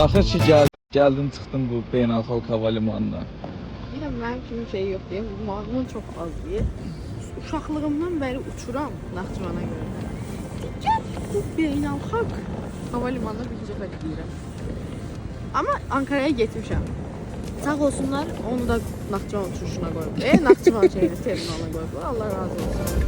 Axır ki gəldin çıxdın bu beynəlxalq hava limanına. Yine mənim kimi şey yok diye, maaşım çok az diye. Uşaqlığımdan beri uçuram Naxçıvana göre. Gel bu beynəlxalq hava limanına bir cəfət deyirəm. Ama Ankara'ya getmişəm. Sağ olsunlar, onu da Naxçıvan uçuşuna koyup. Naxçıvan şeyini terminalına koyup. Allah razı olsun.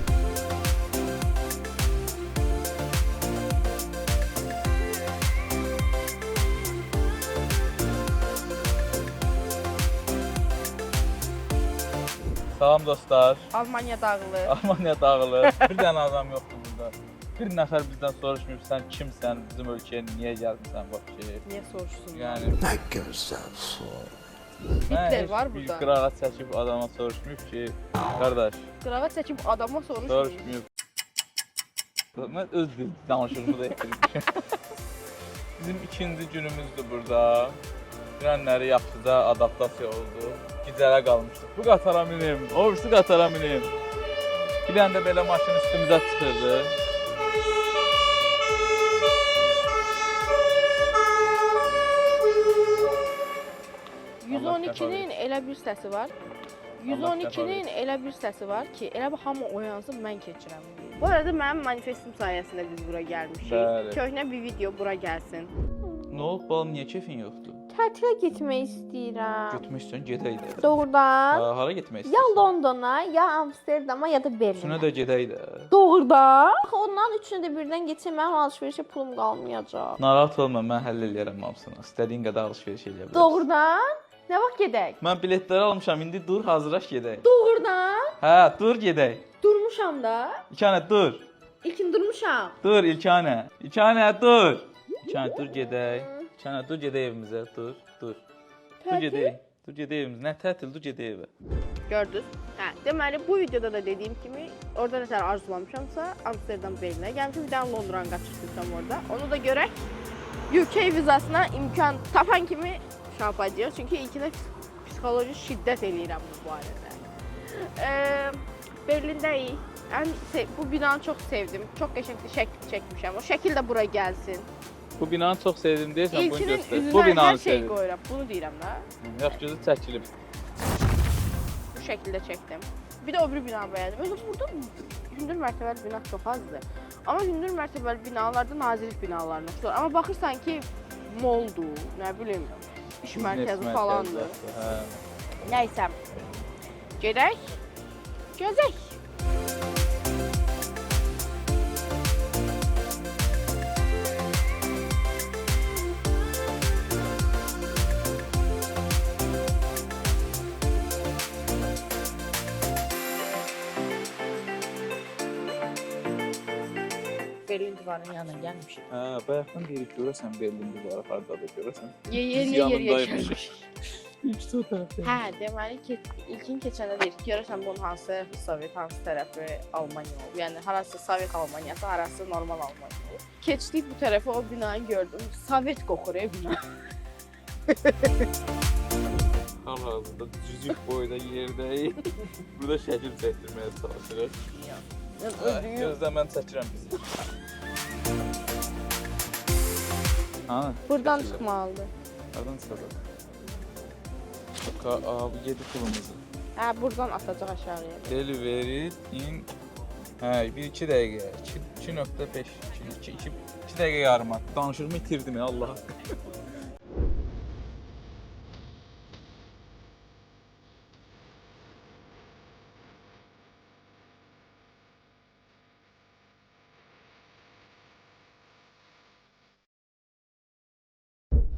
Salam dostlar. Almanya dağılır. Almanya dağılır. Bir dənə adam yoxdur burada. Bir nəfər bizdən soruşmuyor, sən kimsən, bizim ölkəyə niyə gəlmisən vəbşi? Niye soruşsun? Yəni Ne gözəl soru. Hitler heç var bir burada. qırağa çəkib adama soruşmuyor ki, qardaş, Qırağa çəkib adama soruşmuyor. soruşmuyor. Mən öz dil danışığımı da etdirmişim. Bizim ikinci günümüzdür burada. Trenləri yaxşıca adaptasiya oldu. Gecələ qalmışdıq. Bu qatara minim, o birisi qatara minim. Bir dənə də belə maşın üstümüzə çıxırdı. 112'nin elə bir səsi var. 112'nin elə bir səsi var ki, elə bir hamı oyansın, mən keçirəm. Bu arada mənim manifestim sayəsində biz bura gəlmişik. Bəli. Köhnə bir video bura gəlsin. Nə olub balam, niyə keyfin yoxdur? Tətilə getmək istəyirəm. Getmək istəyirsən, gedək də. Doğrudan. Hara getmək Ya istəyirsən? Londona, ya Amsterdama, ya da Üçünə Berlinə. də gedək də. Doğrudan. Ondan üçünü də birdən geçsəm, mənim alışverişə pulum qalmayacaq. Narahat olma, mən həll eləyərəm hamısını. İstədiyin qədər alış-veriş eləyə bilərsən. Doğrudan. Nə vaxt gedək? Mən biletləri almışam, indi dur, hazırlaş gedək. Doğrudan. Hə, dur gedək. Durmuşam da. İlkanə dur. İlkin durmuşam. Dur İlkanə. İlkanə dur. İlkanə dur gedək. İlkanə dur gedək evimizə, dur, dur. Dur Tətil? gedək. Dur gedək evimizə. Nə tətil, dur gedək evə. Gördünüz? Hə, deməli bu videoda da dediyim kimi orada nə tər arzulamışamsa Amsterdam Berlinə gəlmişəm. Bir dənə Londradan qaçırtırsam orada. Onu da görək. UK vizasına imkan tapan kimi şey yapacağız. Çünki ilkinə psixoloji şiddət eləyirəm bu barədə. Berlindəyik. Bu binanı çox sevdim. Çox qəşəng şəkil çəkmişəm. O şəkil də bura gəlsin. Bu binanı çox sevdim deyirsən, bunu İlkinin göstər. üzünə Bu binanı hər şey sevdim. qoyuram. Bunu deyirəm də. Yaxşı gözü çəkilib. Bu şəkildə çəkdim. Bir də o bir binanı bəyəndim. Özü burada hündür mərtəbəli bina çox azdır. Amma hündür mərtəbəli binalarda nazirlik binalarına oxşar. Amma baxırsan ki, moldur, nə bilim, iş mərkəzi falandır. Hə. Nəysə. Gedək. Gözək. Berlin divarının yanına gəlmişik. Hə, bayaqdan deyirik görəsən Berlin divarı hardadır görəsən. Yer yaşamış. İlk o tərəfdə. Hə, deməli ki, ilkin keçəndə deyir, görəsən bunun hansı tərəfi Sovet, hansı tərəfi Almaniya olub. Yəni harası Sovet Almaniyası, harası normal Almaniya olub. Keçdik bu tərəfə, o binayı gördüm. Sovet qoxur bina. Hal-hazırda cücük boyda yerdəyik. Burada şəkil çəkdirməyə çalışırıq. Gözlə mən çəkirəm bizi. Ha? Buradan çıxmalıdır. Hardan çıxacaq? Bu 7 pulumuzu. Hə, buradan atacaq aşağıya. Delivery in... Hə, 1-2 dəqiqə. 2.5. 2 dəqiqə yarım. Danışığımı itirdim ya Allah.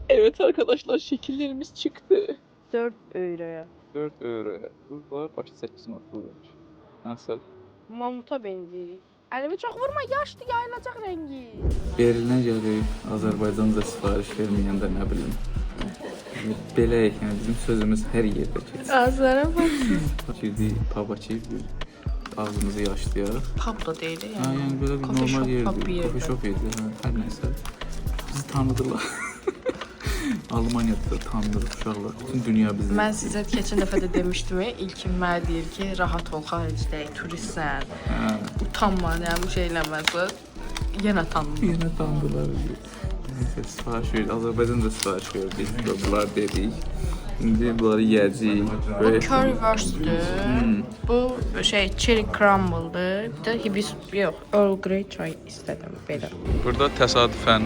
Evet arkadaşlar, şekillerimiz çıktı. 4 euroya. 4 euroya. Bunlar başta 8 manat verir. Nasıl? Mamuta benzirik. Əlimi çox vurma, yaşdı, yayılacaq rəngi. Berlinə gəlirik, Azərbaycanca sifariş verməyəndə nə bilim. Beləyik, yəni bizim sözümüz hər yerdə keçir. Ağızlara bax. Girdik pub'a ki, ağzımızı yaşlayarıq. Pub da deyil Hə, yəni belə bir Coffee normal shop, yerdir, pub bir yerdə. coffee shop yerdir, hə, hər nəysə. Bizi tanıdılar. Almaniyada tanınır uşaqlar, bütün dünya bizi. Mən sizə keçən dəfə də demişdim, ilkin mənə deyir ki, rahat ol, xaricdəyik, turistsən, Hə. utanma, yəni bu şey eləməsin. Yenə tanıdım. Yine tanıdılar. Biz sipariş verdik. Azərbaycanda sipariş verdik. Bunlar dedik. İndi bunları yiyəcəyik. Bu currywurst'dur. Bu cherry crumble'dır. Bir də hibiscus yox, Earl Grey çay istədim belə. Burada təsadüfən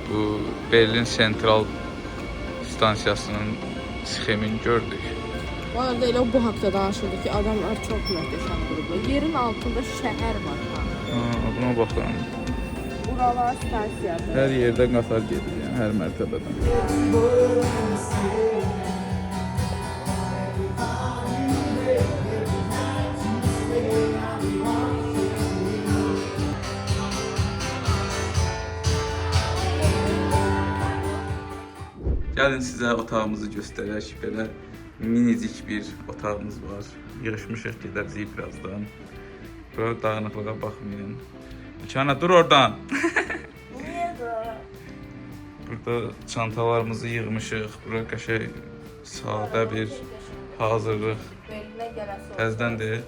bu Berlin Sentral stansiyasının sxemini gördük. Bu arada elə bu haqda danışırdı ki, adamlar çox möhtəşəm qurublar. Yerin altında şəhər var. Buna baxın. Buralar stansiyadır. Hər yerdən qatar gedir, yəni hər mərtəbədən. Gəlin sizə otağımızı göstərək. Belə minicik bir otağımız var. Yığışmışıq, gedəcəyik birazdan. Bura dağınıqlığa baxmayın. Çana dur oradan. Burada çantalarımızı yığmışıq. Bura qəşəng sadə bir hazırlıq. Berlinə gələsi olsa, Təzdəndir.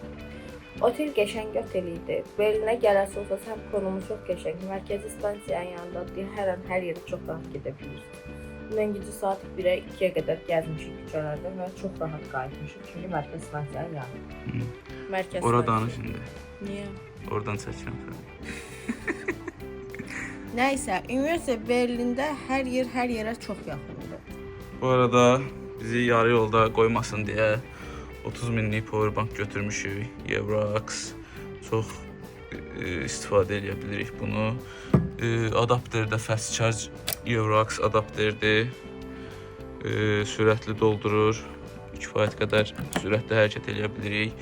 otel qəşəng otel idi. Berlinə gələsi olsa, sən konumu çox qəşəng. Mərkəzi stansiyanın yanındadır. Hər an hər yerə çox rahat gedə bilirsən. Mən gecə saat 1-ə 2-yə qədər gəzmişik küçələrdə və çox rahat qayıtmışıq. Çünki mərkəzi stansiyanın yanında. Mərkəz. Ora danış indi. Niyə? Oradan çəkirəm. Nəysə, ümumiyyətlə Berlində hər yer hər yerə çox yaxındır. Bu arada bizi yarı yolda qoymasın deyə 30 minlik powerbank götürmüşük. Euroax. Çox istifadə edə bilirik bunu. Adapter də fast charge Euroax adapterdir. Sürətli doldurur. Kifayət qədər sürətli hərəkət edə bilirik.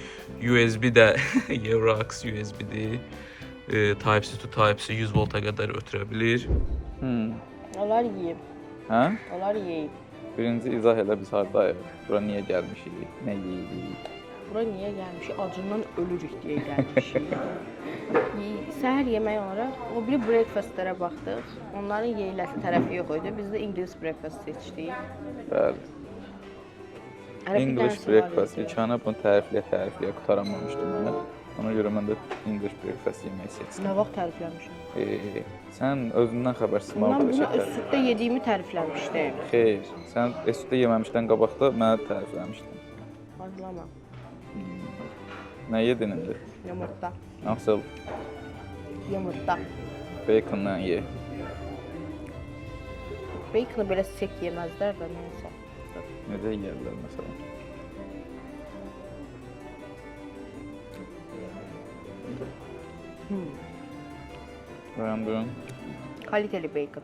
USB də Euroax USB-dir. Type-C to Type-C 100 volta qədər ötürə bilir. Onlar yeyib. Hə? Onlar yeyib. Birinci izah elə biz hardayıq? Bura niyə gəlmişik? Nə yeyirik? Bura niyə gəlmişik? Acından ölürük deyə gəlmişik. Səhər yemək olaraq o biri breakfastlərə baxdıq. Onların yeyiləsi tərəfi yox idi. Biz də English breakfast seçdik. Bəli. English breakfast. İlkana bunu tərifləyə qutaramamışdım mən. Ona görə mən də English breakfast yemək seçdim. Nə vaxt tərifləmişəm? Sən özündən xəbərsiz Mən bunu şəkər. süddə yediyimi tərifləmişdim. Xeyr, sən süddə yeməmişdən qabaqda mənə tərifləmişdin. Hazırlama. Nə yedin indi? Yumurta. Nasıl? Yumurta. Baconla ye. Bacon-ı belə sek yeməzlər də neysə. Necə yeyərlər məsələn? Buyurun. Kaliteli bacon.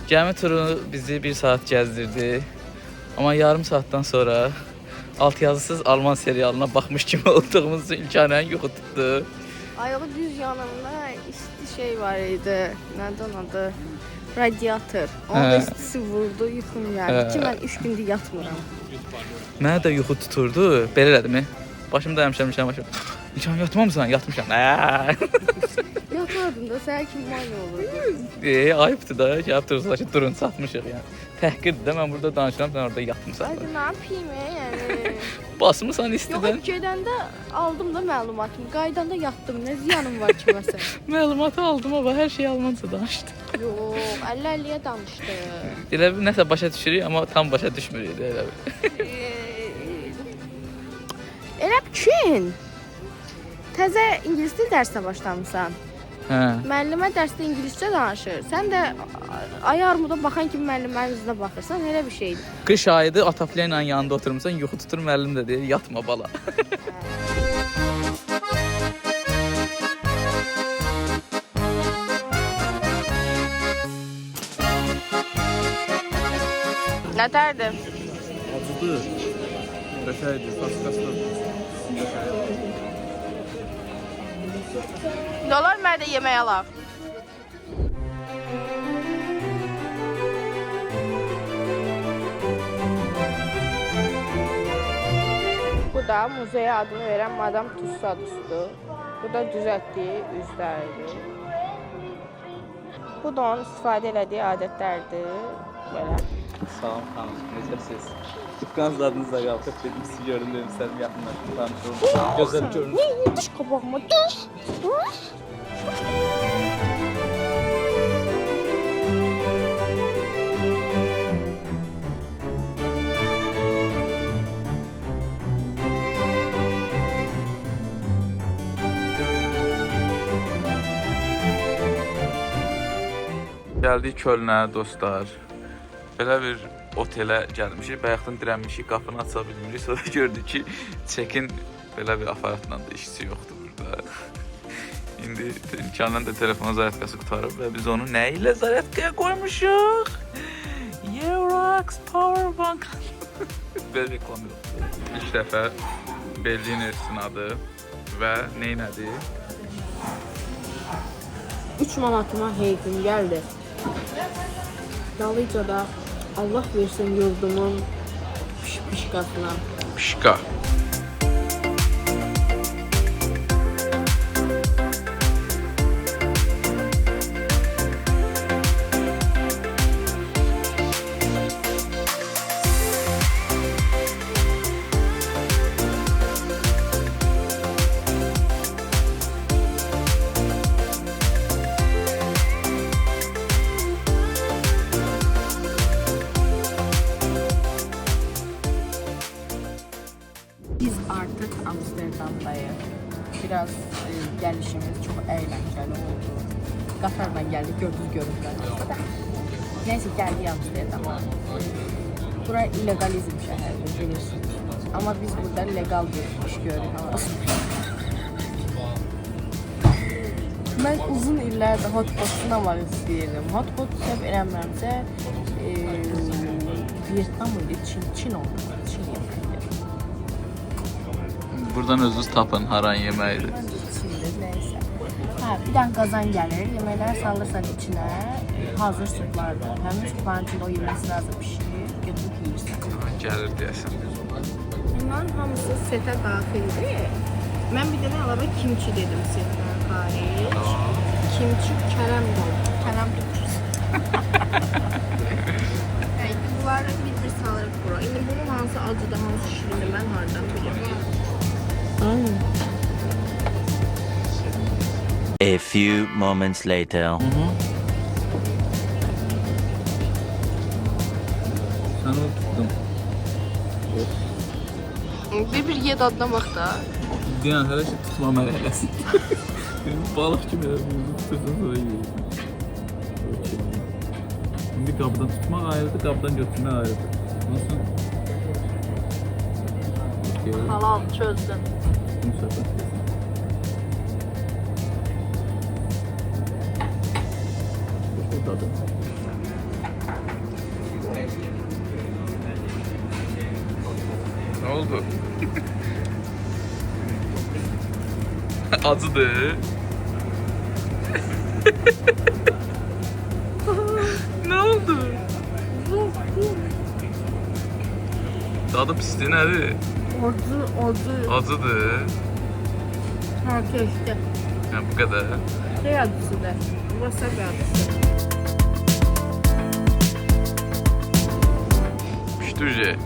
Gəmi turu bizi 1 saat gəzdirdi. Amma yarım saatdan sonra altyazısız Alman serialına baxmış kimi olduğumuz imkanı yuxu tutdu. Ayağı düz yanımda isti şey var idi. Nədən adı? Radiator. Onun istisi vurdu, yuxum gəldi ki, mən 3 gündür yatmıram. Mənə də yuxu tuturdu. Belə elədimi? Başımda həmişəm. İmkan yatmamısan? Yatmışam. Yatardım da səhər kimi mani olurdu. Ayıbdır da. Gəlib dururlar ki, durun, çatmışıq yəni. Təhqirdir də, mən burada danışıram, sən orada yatmısan. Hadi nə yapayım yəni? Basmısan istidən. Yox, gedəndə aldım da məlumatımı. Qaydanda yatdım. Nə ziyanım var ki məsələn? Məlumatı aldım amma hər şey Almanca danışdı. Yox, 50-50-yə danışdı. Elə bir nəsə başa düşürük, amma tam başa düşmürük də elə bir. Elə üçün təzə ingilis dil dərsinə başlamısan. Hə. Müəllimə dərsdə ingiliscə danışır. Sən də ay armuda baxan kimi müəllimənin üzünə baxırsan, elə bir şeydir. Qış ayıdır, Ataplə ilə yanında oturmuşsan, yuxu tutur, müəllim də deyir, yatma bala. Nətərdir? Acıdır. Qəşəngdir, pastasdır. Dolar mənə də yemək alaq. Bu da muzeyə adını verən Madame Tussauds'dur. Bu da düzəltdiyi üzləridir. Bu da onun istifadə elədiyi adətlərdir. Belə. Salam xanım, necəsiz? Tutqanız adınızla qalxıb dedim, sizi gördüm dedim, istədim yaxınlaşdım, tanışdım. Gözəl görünür. Düş qabağıma, düş. Gəldik Kölnə dostlar. Belə bir otelə gəlmişik. Bayaqdan dirənmişik, qapını aça bilmirik. Sonra gördük ki, çekin belə bir aparatla da işçi yoxdur burada. İndi imkanla da telefona zaryadkası qutarıb və biz onu nə ilə zaryadkaya qoymuşuq? Eurox Powerbank. Belə reklam yoxdur. İlk dəfə Berliner sınadı və neynədi? 3 manatıma heyfim gəldi. Dalıcada Allah versin yurdumun pişqasına. Pişka. Biz artık Amsterdam'dayız. Biraz gelişimiz çok eğlenceli oldu. Qatarla geldik, gördüğünüz görüntüler. Neyse geldik Amsterdam'a. Bura illegalizm şehridir, bilirsiniz. Ama biz burada legal bir iş görürük. Ben uzun illərdə hotpot sınamaq istəyirdim. Hotpot səhv eləmirəmsə Vietnam idi, Çin oldu. Çin yeməkdir. Buradan özünüz tapın haran yeməyidir. Məncə Çindir, nəysə. Hə, bir dənə qazan gəlir, yeməklər salırsan içinə, hazır suplardır. Həmin supların içində o yeməsin hazır pişirir, götürüb yeyirsən. Gəlir deyəsən. Bunların hamısı setə daxildir. Mən bir dənə əlavə kimçi dedim setə xaric. Kimçi kərəm oldu. Kərəm tutursun. Yəni bunları bir salırıq bura. İndi bunun hansı acıdır, hansı şirindir, mən hardan bilirəm. A few moments later. Sen onu tuttun. Bir ye dadına bax da. Diyan hələ ki tutma mərhələsi. Balıq kimi bunu tutursan sonra yeyirsən. İndi qabdan tutmaq ayrıdır, qabdan götürmək ayrıdır. Nasıl? Halal çözdüm. Bunu söhbət edirsən. Xoş dadı. Ne oldu? Acıdır. Ne oldu? Tadı pisliği nədir? Acı. Acıdır. Ha keşke. Yani bu kadar. Şey acısı da. Wasabi acısı. Piştürce.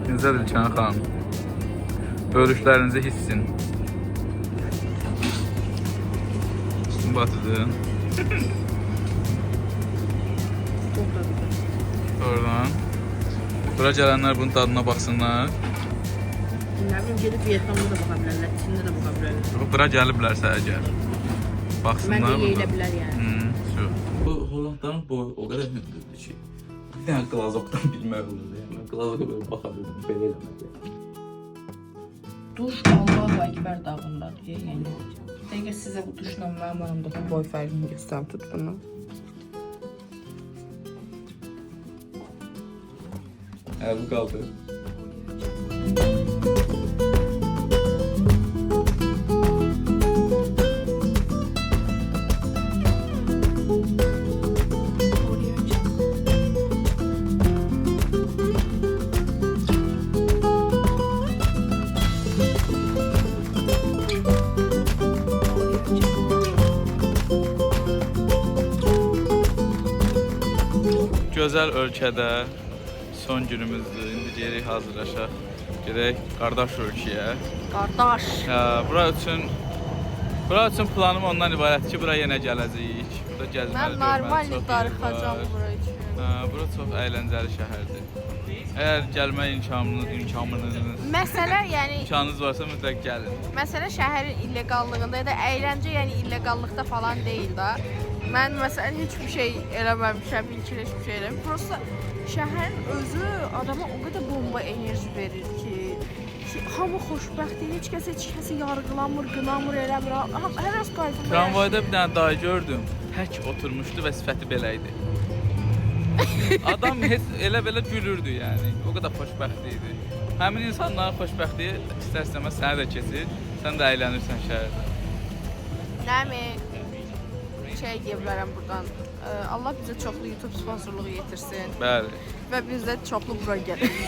Güzel İlçan xanım. Bölüşlərinizi hissin. Üstün batıdır. Oradan. Bura gələnlər bunun tadına baxsınlar. Ne bileyim gelip Vietnam'da da bakabilirler, Çin'de de bakabilirler. Bura gəliblərsə əgər. Baxsınlar. Bence burada. yeyilebilir yani. Bu Hollandların boyu o kadar hündürdür ki. Bir tane glazoktan bilmək olurdu. Yani glazoka böyle bakabilirdim. Belə eləmək. Duş Allahu Ekber dağındadır ya yani. Eğer size bu duşla benim aramdaki boy farkını göstereyim, tut bunu. Bu qaldı. gözəl ölkədə son günümüzdür. İndi geri hazırlaşaq. Gedək qardaş ölkəyə. Qardaş. Bura üçün planım ondan ibarətdir ki, bura yenə gələcəyik. Burada gəzməli, Mən normal görməli çox yer darıxacam var. bura üçün. Bura çox əyləncəli şəhərdir. Əgər gəlmə Məsələ, yəni imkanınız varsa mütləq gəlin. məsələ şəhərin illegallığında ya da əyləncə, yəni illegallıqda falan deyil də. Mən məsələn heç bir şey eləməmişəm, ilkin heç bir şey eləmişəm. Prosta şəhərin özü adama o qədər bomba enerji verir ki, hamı xoşbəxtdir, heç kəsi yargılamır, qınamır, eləmir. Hər az qayfında. Tramvayda bir dənə dayı gördüm. Tək oturmuşdu və sifəti belə idi. Adam elə-belə gülürdü yəni. O qədər xoşbəxt idi. Həmin insanların xoşbəxtliyi istər-istəməz sənə də keçir. Sən də əylənirsən şəhərdə. Nəmi şey deyə bilərəm buradan. Allah bizə çoxlu YouTube sponsorluğu yetirsin Bəli. və biz də çoxlu bura gələk.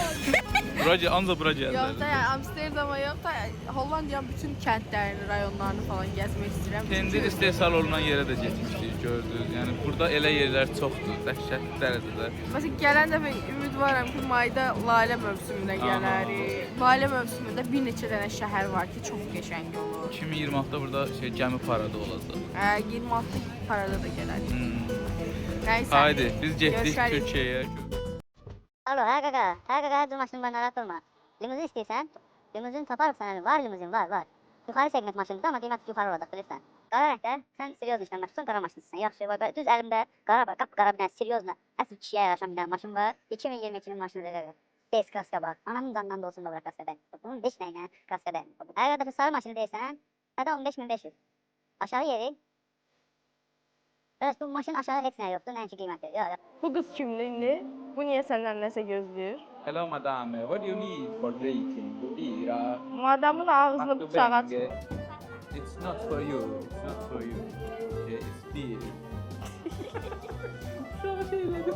Ancaq bura Yox da gəlirlər. yəni Amsterdama yox da Hollandiyanın bütün kəndlərini, rayonlarını falan gəzmək istəyirəm. Pendir istehsal olunan yerə də getmişdik, gördünüz. Yəni burada elə yerlər çoxdur, dəhşətli dərəcədə. Məsələn, gələn dəfə ümidvaram ki, mayda Lalə mövsümünə gələrik. Lalə mövsümündə bir neçə dənə şəhər var ki, çox qəşəng olur. 2026-da burada gəmi paradı olacaq. 26 parada da gələrik. Nəysə. Haydi, biz getdik Görüşərik. Türkiyəyə. Alo, hə qaqa, dur maşını bana narahat olma. Limuzin istəyirsən? Limuzin taparıq sənə, var limuzin, var. Yuxarı segment maşınıdır, amma qiyməti yuxarı olacaq, bilirsən. Qara rəngdə, sən seryoz işlən maşınsan, qara maşınsın, yaxşı, var. Düz əlimdə qara bir dənə seryozla, əsl kişiyə yaraşan bir dənə maşın var. 2022-nin maşınıdır, qaqa. Bes kaska bak, anamın canından da olsun da bırak kaskada. Bunun 5 neyine kaskada. Eğer da sarı maşını değilsen, hadi 15.500. Aşağı yeri. Evet, bu maşın aşağı hepsine yoktu, ne ki kıymeti. Yok. Bu qız kimdir indi? Bu niyə səndən nəsə gözləyir? Hello madam, what do you need for drinking? Beer. Madamın ağzını bıçağa aç. It's not for you. It's not for you. Okay, it's beer. Şu an şey dedim.